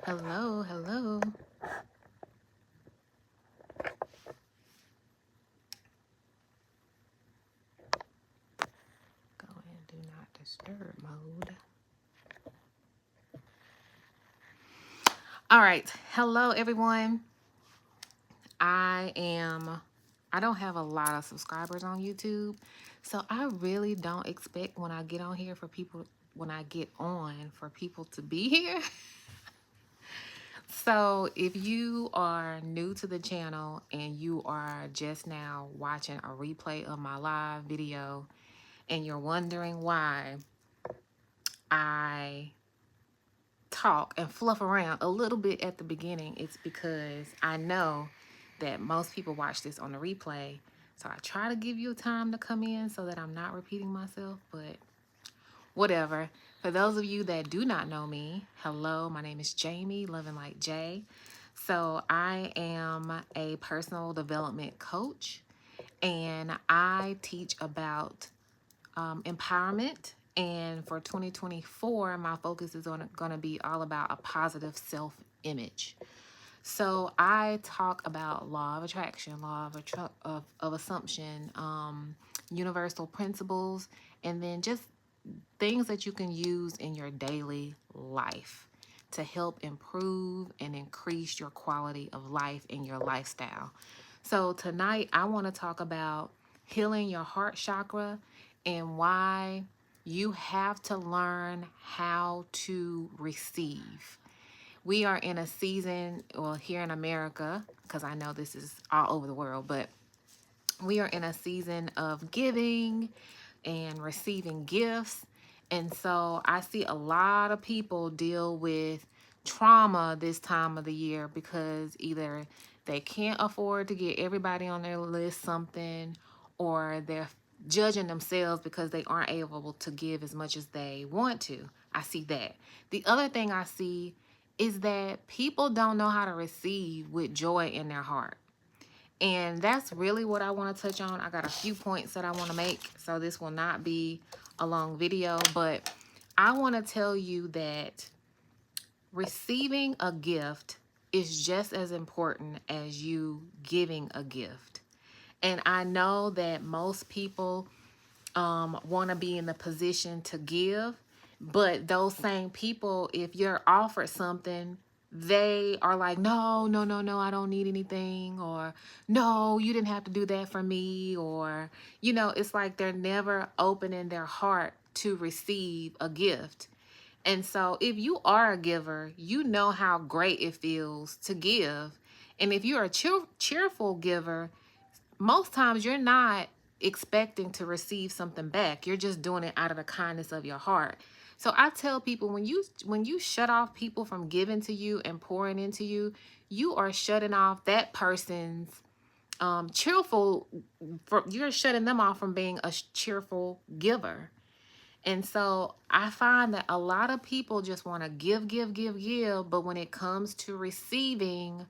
Hello, hello. Go in do not disturb mode. All right. Hello, everyone. I don't have a lot of subscribers on YouTube. So I really don't expect when I get on here for people, when I get on for people to be here. So if you are new to the channel and you are just now watching a replay of my live video and you're wondering why I talk and fluff around a little bit at the beginning, it's because I know that most people watch this on the replay. So I try to give you time to come in so that I'm not repeating myself, but whatever. For those of you that do not know me, hello, my name is Jamie, Loveandlightj. So I am a personal development coach and I teach about empowerment. And for 2024, my focus is going to be all about a positive self-image. So I talk about law of attraction, law of assumption, universal principles, and then just things that you can use in your daily life to help improve and increase your quality of life and your lifestyle. So tonight I want to talk about healing your heart chakra and why you have to learn how to receive. We are in a season, well, here in America, because I know this is all over the world, but we are in a season of giving and receiving gifts. And so I see a lot of people deal with trauma this time of the year because either they can't afford to get everybody on their list something, or they're judging themselves because they aren't able to give as much as they want to. I see that. The other thing I see is that people don't know how to receive with joy in their heart. And that's really what I want to touch on. I got a few points that I want to make, so this will not be a long video, but I want to tell you that receiving a gift is just as important as you giving a gift. And I know that most people want to be in the position to give, but those same people, if you're offered something, they are like, no, no, no, no, I don't need anything, or no, you didn't have to do that for me, or, it's like they're never opening their heart to receive a gift. And so if you are a giver, you know how great it feels to give. And if you're a cheerful giver, most times you're not expecting to receive something back. You're just doing it out of the kindness of your heart. So I tell people, when you shut off people from giving to you and pouring into you, you are shutting off that person's cheerful, you're shutting them off from being a cheerful giver. And so I find that a lot of people just want to give, give, give, give, but when it comes to receiving,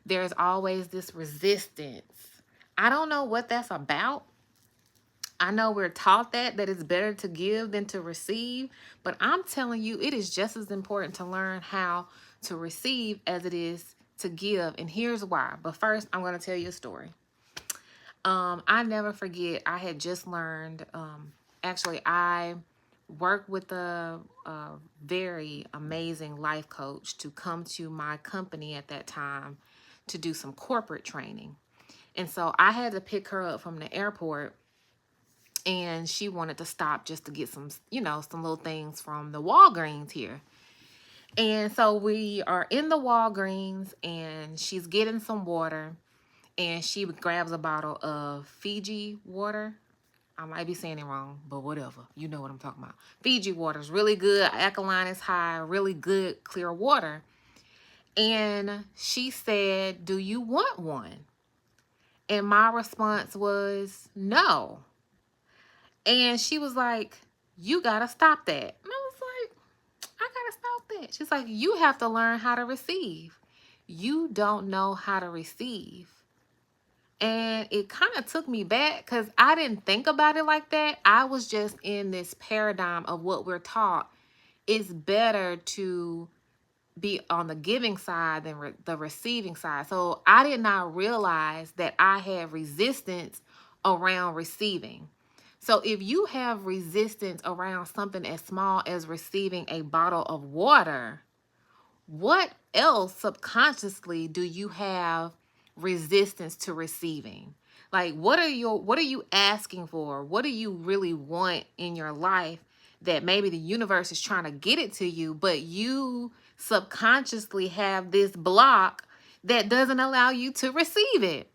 there's always this resistance. I don't know what that's about. I know we're taught that it's better to give than to receive, but I'm telling you, it is just as important to learn how to receive as it is to give. And here's why. But first, I'm going to tell you a story. I never forget, I had just learned, actually, I worked with a very amazing life coach to come to my company at that time to do some corporate training. And so I had to pick her up from the airport, and she wanted to stop just to get some, some little things from the Walgreens here. And so we are in the Walgreens and she's getting some water, and she grabs a bottle of Fiji water. I might be saying it wrong, but whatever. You know what I'm talking about. Fiji water is really good. Alkaline is high, really good, clear water. And she said, "Do you want one?" And my response was, "No." And she was like, "You got to stop that." And I was like, "I got to stop that." She's like, "You have to learn how to receive. You don't know how to receive." And it kind of took me back because I didn't think about it like that. I was just in this paradigm of what we're taught. It's better to be on the giving side than the receiving side. So I did not realize that I had resistance around receiving. So if you have resistance around something as small as receiving a bottle of water, what else subconsciously do you have resistance to receiving? Like what are you asking for? What do you really want in your life that maybe the universe is trying to get it to you, but you subconsciously have this block that doesn't allow you to receive it?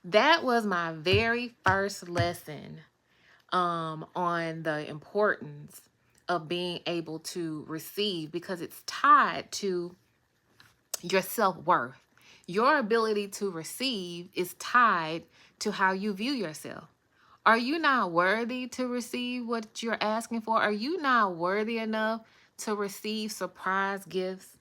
That was my very first lesson on the importance of being able to receive, because it's tied to your self-worth. Your ability to receive is tied to how you view yourself. Are you not worthy to receive what you're asking for? Are you not worthy enough to receive surprise gifts?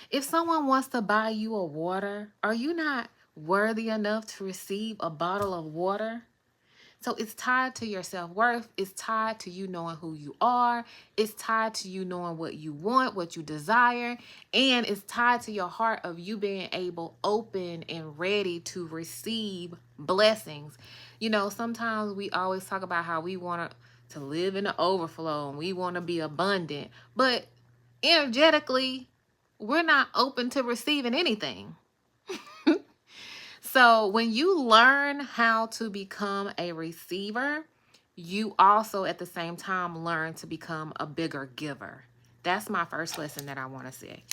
If someone wants to buy you a water, are you not worthy enough to receive a bottle of water? So it's tied to your self-worth. It's tied to you knowing who you are. It's tied to you knowing what you want, what you desire. And it's tied to your heart of you being able, open and ready to receive blessings. You know, sometimes we always talk about how we want to live in the overflow and we want to be abundant. But energetically, we're not open to receiving anything. So when you learn how to become a receiver, you also at the same time learn to become a bigger giver. That's my first lesson that I want to say.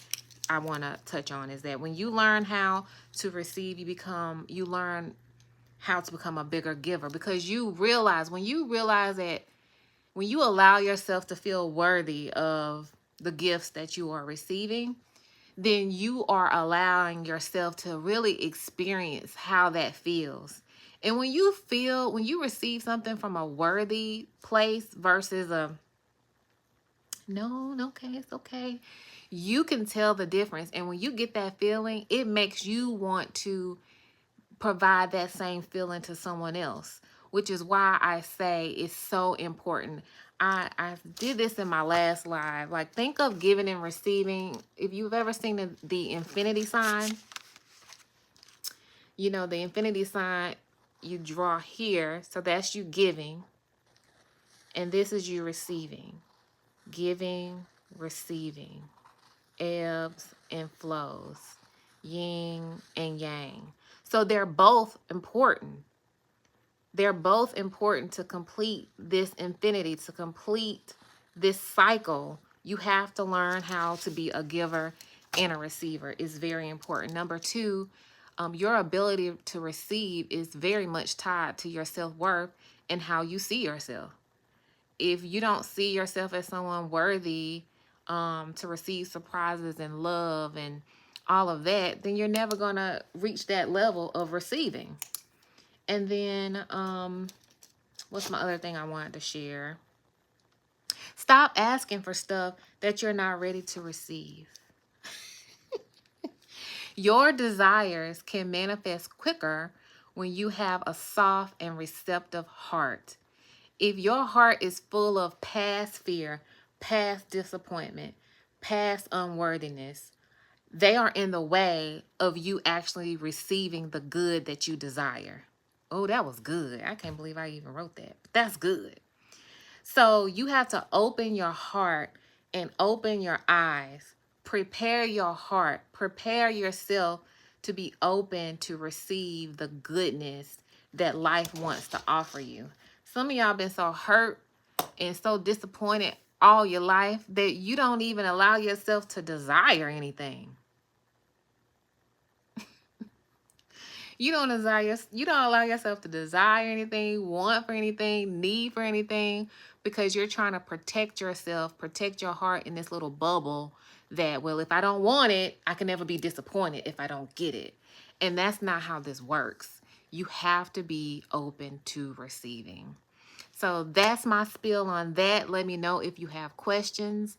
I want to touch on is that when you learn how to receive, you learn how to become a bigger giver, because when you realize that when you allow yourself to feel worthy of the gifts that you are receiving, then you are allowing yourself to really experience how that feels. And when you receive something from a worthy place versus a no, okay, it's okay, you can tell the difference. And when you get that feeling, it makes you want to provide that same feeling to someone else, which is why I say it's so important. I did this in my last live. Like, think of giving and receiving. If you've ever seen the infinity sign, you know, the infinity sign you draw here. So that's you giving. And this is you receiving. Giving, receiving. Ebbs and flows. Yin and yang. So they're both important. They're both important to complete this infinity, to complete this cycle. You have to learn how to be a giver and a receiver. Is very important. Number two, your ability to receive is very much tied to your self-worth and how you see yourself. If you don't see yourself as someone worthy to receive surprises and love and all of that, then you're never going to reach that level of receiving. And then what's my other thing I wanted to share? Stop asking for stuff that you're not ready to receive. Your desires can manifest quicker when you have a soft and receptive heart. If your heart is full of past fear, past disappointment, past unworthiness, they are in the way of you actually receiving the good that you desire. Oh, that was good. I can't believe I even wrote that. But that's good. So you have to open your heart and open your eyes. Prepare your heart. Prepare yourself to be open to receive the goodness that life wants to offer you. Some of y'all been so hurt and so disappointed all your life that you don't even allow yourself to desire anything. You don't allow yourself to desire anything, want for anything, need for anything, because you're trying to protect yourself, protect your heart in this little bubble that, well, if I don't want it, I can never be disappointed if I don't get it. And that's not how this works. You have to be open to receiving. So that's my spiel on that. Let me know if you have questions.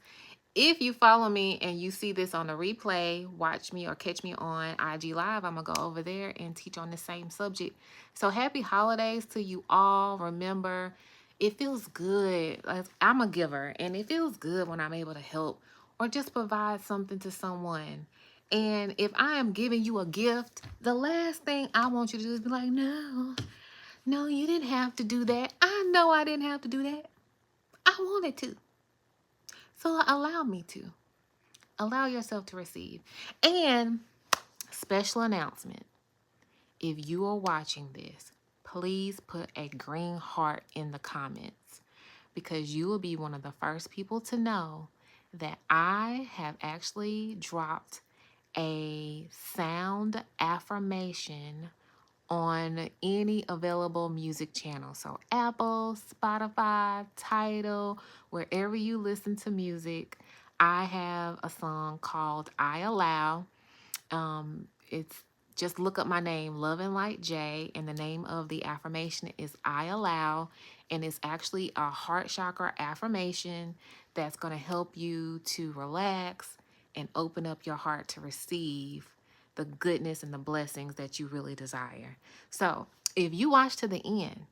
If you follow me and you see this on the replay, watch me or catch me on IG Live. I'm going to go over there and teach on the same subject. So happy holidays to you all. Remember, it feels good. Like, I'm a giver, and it feels good when I'm able to help or just provide something to someone. And if I am giving you a gift, the last thing I want you to do is be like, no, no, you didn't have to do that. I know I didn't have to do that. I wanted to. So allow me to. Allow yourself to receive. And special announcement. If you are watching this, please put a green heart in the comments, because you will be one of the first people to know that I have actually dropped a sound affirmation on any available music channel. So Apple, Spotify, Tidal, wherever you listen to music, I have a song called I Allow. It's just look up my name, Loveandlightj, and the name of the affirmation is I Allow, and it's actually a heart chakra affirmation that's going to help you to relax and open up your heart to receive the goodness and the blessings that you really desire. So, if you watch to the end,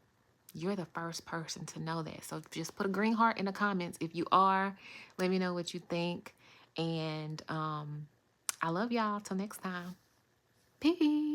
you're the first person to know that. So just put a green heart in the comments if you are. Let me know what you think. And I love y'all. Till next time. Peace.